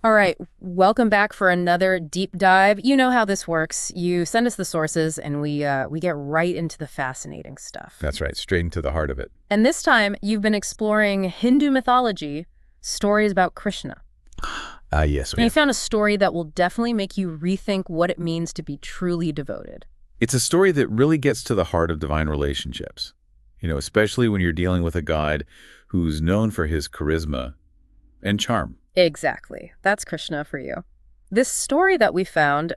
All right, welcome back for another deep dive. You know how this works. You send us the sources, and we get right into the fascinating stuff. That's right, straight into the heart of it. And this time, you've been exploring Hindu mythology, stories about Krishna. Yes, And you found a story that will definitely make you rethink what it means to be truly devoted. It's a story that really gets to the heart of divine relationships, especially when you're dealing with a god who's known for his charisma and charm. Exactly. That's Krishna for you. This story that we found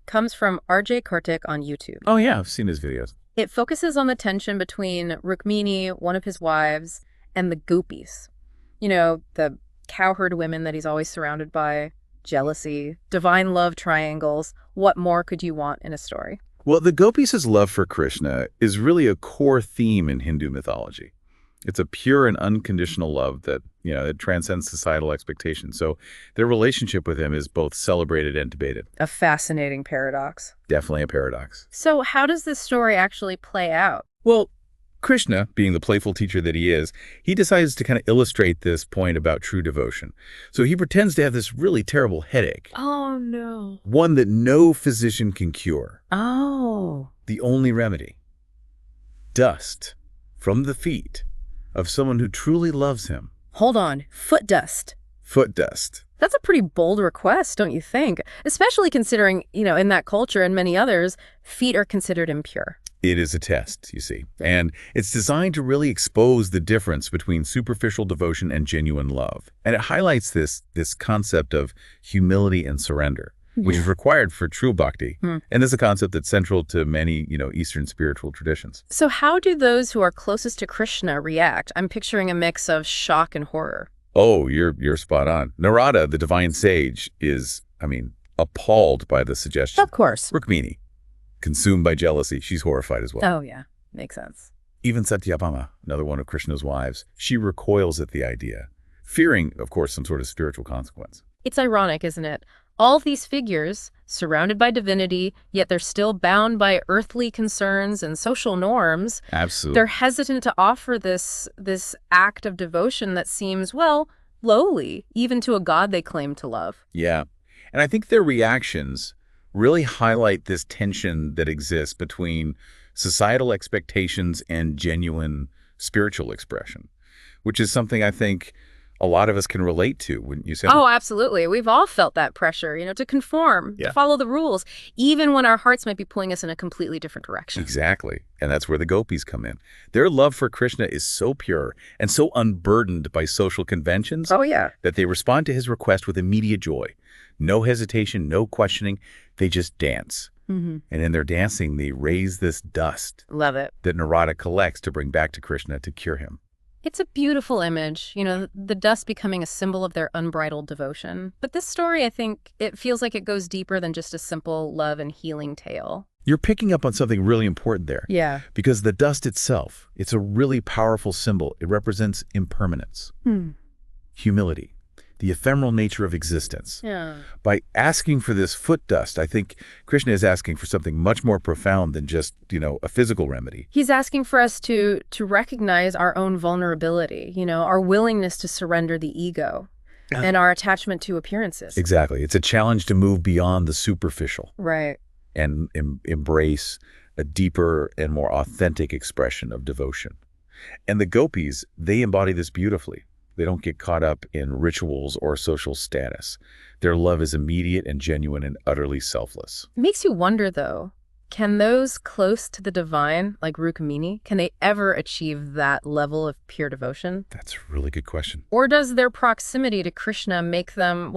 comes from R.J. Kartik on YouTube. Oh, yeah, I've seen his videos. It focuses on the tension between Rukmini, one of his wives, and the Gopis. The cowherd women that he's always surrounded by, jealousy, divine love triangles. What more could you want in a story? Well, the Gopis' love for Krishna is really a core theme in Hindu mythology. It's a pure and unconditional love that, it transcends societal expectations. So their relationship with him is both celebrated and debated. A fascinating paradox. Definitely a paradox. So how does this story actually play out? Well, Krishna, being the playful teacher that he is, he decides to kind of illustrate this point about true devotion. So he pretends to have this really terrible headache. Oh, no. One that no physician can cure. Oh. The only remedy. Dust from the feet of someone who truly loves him. Hold on. Foot dust. Foot dust. That's a pretty bold request, don't you think? Especially considering, in that culture and many others, feet are considered impure. It is a test, you see. And it's designed to really expose the difference between superficial devotion and genuine love. And it highlights this concept of humility and surrender, which is required for true bhakti. And this is a concept that's central to many, Eastern spiritual traditions. So how do those who are closest to Krishna react? I'm picturing a mix of shock and horror. Oh, you're spot on. Narada, the divine sage, is, appalled by the suggestion. Of course. Rukmini, consumed by jealousy, she's horrified as well. Oh, yeah. Makes sense. Even Satyabhama, another one of Krishna's wives, she recoils at the idea, fearing, of course, some sort of spiritual consequence. It's ironic, isn't it? All these figures, surrounded by divinity, yet they're still bound by earthly concerns and social norms. Absolutely. They're hesitant to offer this act of devotion that seems, lowly, even to a god they claim to love. Yeah. And I think their reactions really highlight this tension that exists between societal expectations and genuine spiritual expression, which is something I think a lot of us can relate to, wouldn't you say? Oh, absolutely. We've all felt that pressure, to conform, to follow the rules, even when our hearts might be pulling us in a completely different direction. Exactly. And that's where the Gopis come in. Their love for Krishna is so pure and so unburdened by social conventions that they respond to his request with immediate joy. No hesitation, no questioning. They just dance. And in their dancing, they raise this dust. Love it. That Narada collects to bring back to Krishna to cure him. It's a beautiful image, the dust becoming a symbol of their unbridled devotion. But this story, I think, it feels like it goes deeper than just a simple love and healing tale. You're picking up on something really important there. Yeah. Because the dust itself, it's a really powerful symbol. It represents impermanence, humility, the ephemeral nature of existence. Yeah. By asking for this foot dust, I think Krishna is asking for something much more profound than just, a physical remedy. He's asking for us to recognize our own vulnerability, our willingness to surrender the ego and our attachment to appearances. Exactly. It's a challenge to move beyond the superficial. Right. And embrace a deeper and more authentic expression of devotion. And the Gopis, they embody this beautifully. They don't get caught up in rituals or social status. Their love is immediate and genuine and utterly selfless. It makes you wonder, though, can those close to the divine, like Rukmini, can they ever achieve that level of pure devotion? That's a really good question. Or does their proximity to Krishna make them,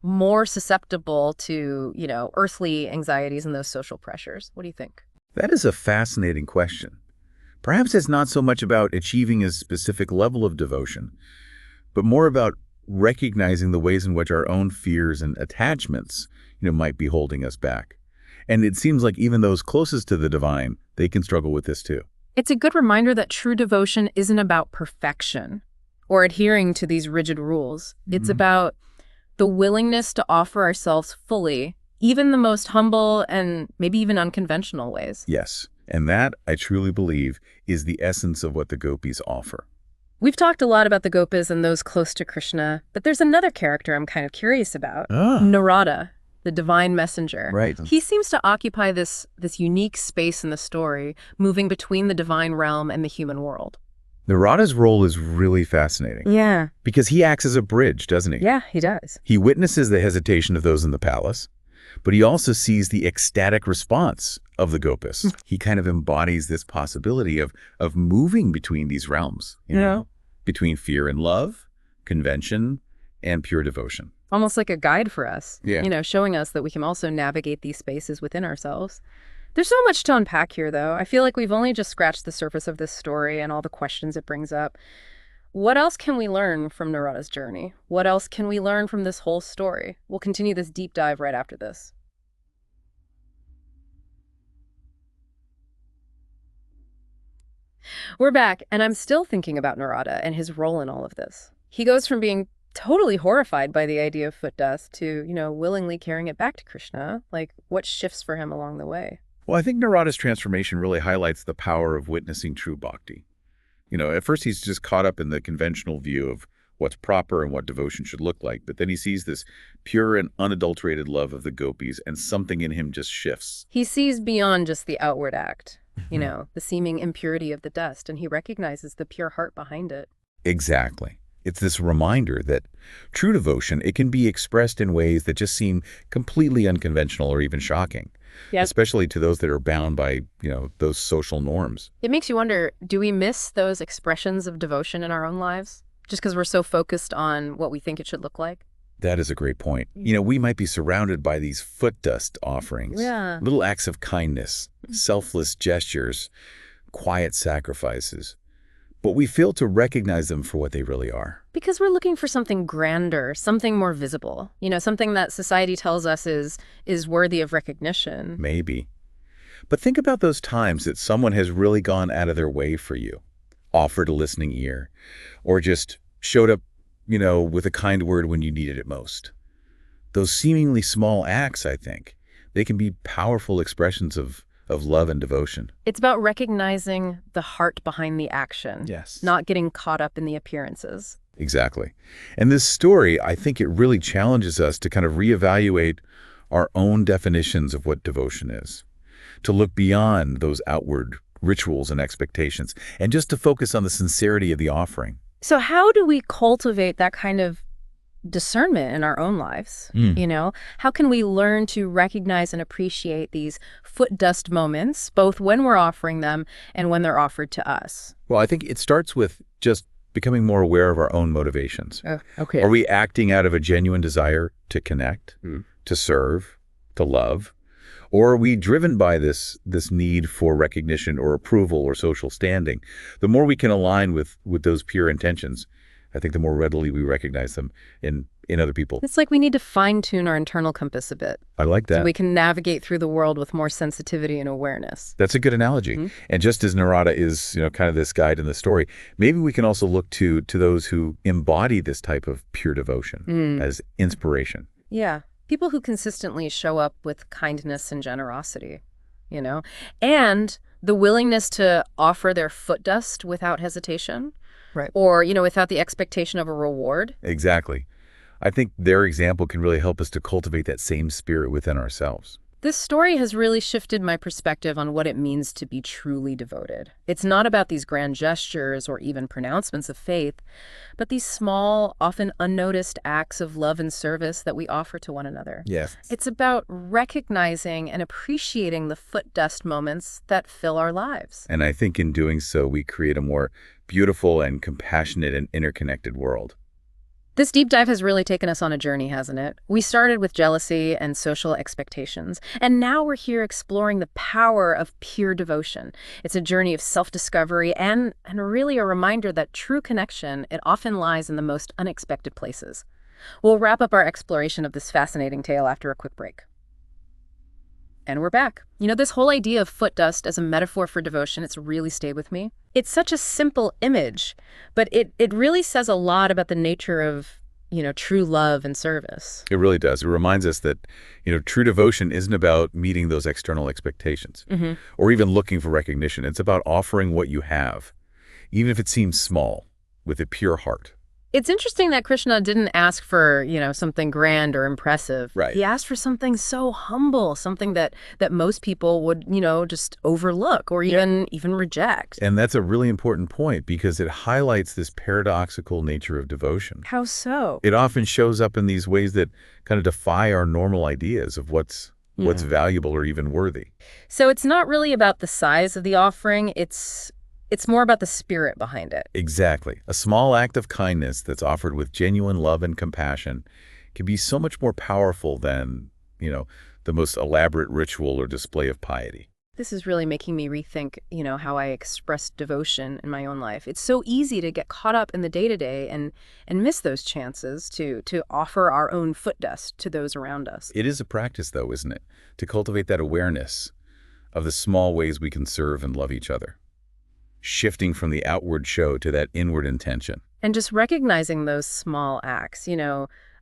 more susceptible to, earthly anxieties and those social pressures? What do you think? That is a fascinating question. Perhaps it's not so much about achieving a specific level of devotion, but more about recognizing the ways in which our own fears and attachments, might be holding us back. And it seems like even those closest to the divine, they can struggle with this too. It's a good reminder that true devotion isn't about perfection or adhering to these rigid rules. It's about the willingness to offer ourselves fully, even the most humble and maybe even unconventional ways. Yes. And that, I truly believe, is the essence of what the Gopis offer. We've talked a lot about the Gopis and those close to Krishna, but there's another character I'm kind of curious about. Narada, the divine messenger. Right. He seems to occupy this unique space in the story, moving between the divine realm and the human world. Narada's role is really fascinating. Yeah. Because he acts as a bridge, doesn't he? Yeah, he does. He witnesses the hesitation of those in the palace, but he also sees the ecstatic response of the Gopis. He kind of embodies this possibility of moving between these realms, you know, between fear and love, convention, and pure devotion. Almost like a guide for us, Yeah. Showing us that we can also navigate these spaces within ourselves. There's so much to unpack here, though. I feel like we've only just scratched the surface of this story and all the questions it brings up. What else can we learn from Narada's journey? What else can we learn from this whole story? We'll continue this deep dive right after this. We're back, and I'm still thinking about Narada and his role in all of this. He goes from being totally horrified by the idea of foot dust to, willingly carrying it back to Krishna. Like, what shifts for him along the way? Well, I think Narada's transformation really highlights the power of witnessing true bhakti. At first he's just caught up in the conventional view of what's proper and what devotion should look like, but then he sees this pure and unadulterated love of the gopis, and something in him just shifts. He sees beyond just the outward act, the seeming impurity of the dust, and he recognizes the pure heart behind it. Exactly. It's this reminder that true devotion, it can be expressed in ways that just seem completely unconventional or even shocking. Yep. Especially to those that are bound by, those social norms. It makes you wonder, do we miss those expressions of devotion in our own lives just because we're so focused on what we think it should look like? That is a great point. We might be surrounded by these foot dust offerings, little acts of kindness, selfless gestures, quiet sacrifices, but we fail to recognize them for what they really are. Because we're looking for something grander, something more visible, something that society tells us is worthy of recognition. Maybe. But think about those times that someone has really gone out of their way for you, offered a listening ear, or just showed up, with a kind word when you needed it most. Those seemingly small acts, I think, they can be powerful expressions of love and devotion. It's about recognizing the heart behind the action. Yes. Not getting caught up in the appearances. Exactly. And this story, I think it really challenges us to kind of reevaluate our own definitions of what devotion is, to look beyond those outward rituals and expectations, and just to focus on the sincerity of the offering. So how do we cultivate that kind of discernment in our own lives? How can we learn to recognize and appreciate these foot dust moments, both when we're offering them and when they're offered to us? Well, I think it starts with just becoming more aware of our own motivations. Okay. Are we acting out of a genuine desire to connect, to serve, to love? Or are we driven by this need for recognition or approval or social standing? The more we can align with those pure intentions, I think the more readily we recognize them in other people. It's like we need to fine-tune our internal compass a bit. I like that. So we can navigate through the world with more sensitivity and awareness. That's a good analogy. And just as Narada is, kind of this guide in the story, maybe we can also look to those who embody this type of pure devotion as inspiration. Yeah. People who consistently show up with kindness and generosity, and the willingness to offer their foot dust without hesitation. Right. Or, without the expectation of a reward. Exactly. I think their example can really help us to cultivate that same spirit within ourselves. This story has really shifted my perspective on what it means to be truly devoted. It's not about these grand gestures or even pronouncements of faith, but these small, often unnoticed acts of love and service that we offer to one another. Yes. It's about recognizing and appreciating the foot dust moments that fill our lives. And I think in doing so, we create a more beautiful and compassionate and interconnected world. This deep dive has really taken us on a journey, hasn't it? We started with jealousy and social expectations, and now we're here exploring the power of pure devotion. It's a journey of self-discovery and really a reminder that true connection, it often lies in the most unexpected places. We'll wrap up our exploration of this fascinating tale after a quick break. And we're back. This whole idea of foot dust as a metaphor for devotion, it's really stayed with me. It's such a simple image, but it really says a lot about the nature of, true love and service. It really does. It reminds us that, true devotion isn't about meeting those external expectations or even looking for recognition. It's about offering what you have, even if it seems small, with a pure heart. It's interesting that Krishna didn't ask for, something grand or impressive. Right. He asked for something so humble, something that most people would, just overlook or even reject. And that's a really important point because it highlights this paradoxical nature of devotion. How so? It often shows up in these ways that kind of defy our normal ideas of what's valuable or even worthy. So it's not really about the size of the offering, it's more about the spirit behind it. Exactly. A small act of kindness that's offered with genuine love and compassion can be so much more powerful than, the most elaborate ritual or display of piety. This is really making me rethink, how I express devotion in my own life. It's so easy to get caught up in the day-to-day and miss those chances to offer our own foot dust to those around us. It is a practice, though, isn't it? To cultivate that awareness of the small ways we can serve and love each other, shifting from the outward show to that inward intention. And just recognizing those small acts,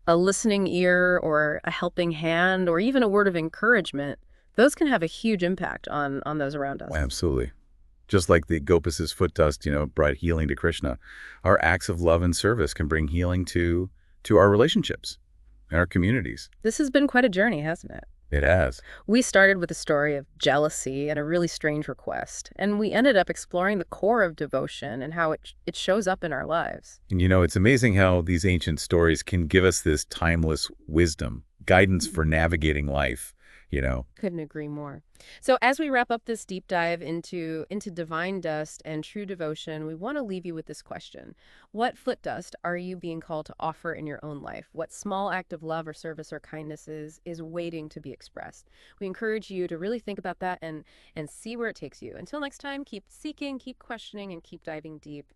a listening ear or a helping hand or even a word of encouragement, those can have a huge impact on those around us. Absolutely. Just like the Gopis' foot dust, brought healing to Krishna, our acts of love and service can bring healing to our relationships and our communities. This has been quite a journey, hasn't it? It has. We started with a story of jealousy and a really strange request, and we ended up exploring the core of devotion and how it shows up in our lives. And it's amazing how these ancient stories can give us this timeless wisdom, guidance for navigating life. Couldn't agree more. So as we wrap up this deep dive into divine dust and true devotion, we want to leave you with this question. What foot dust are you being called to offer in your own life? What small act of love or service or kindness is waiting to be expressed? We encourage you to really think about that and see where it takes you. Until next time, keep seeking, keep questioning, and keep diving deep.